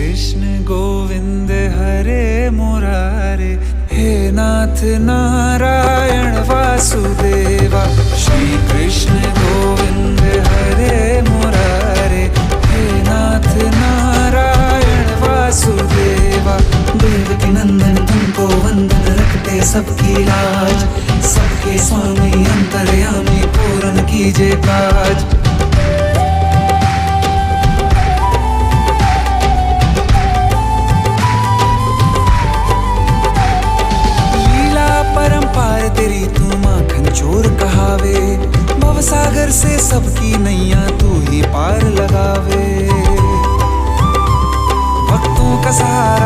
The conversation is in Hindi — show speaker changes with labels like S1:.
S1: कृष्ण गोविंद हरे मुरारे, हे नाथ नारायण वासुदेवा। श्री कृष्ण गोविंद हरे मुरारे, हे नाथ नारायण वासुदेवा। देवकी नंदन तुमको वंदन, रखते सबकी लाज, सबके स्वामी अंतर्यामी पूर्ण कीजिए काज। परंपार तेरी तू माखन चोर कहावे, भवसागर से सबकी नैया तू ही पार लगावे। भक्तों का सहारा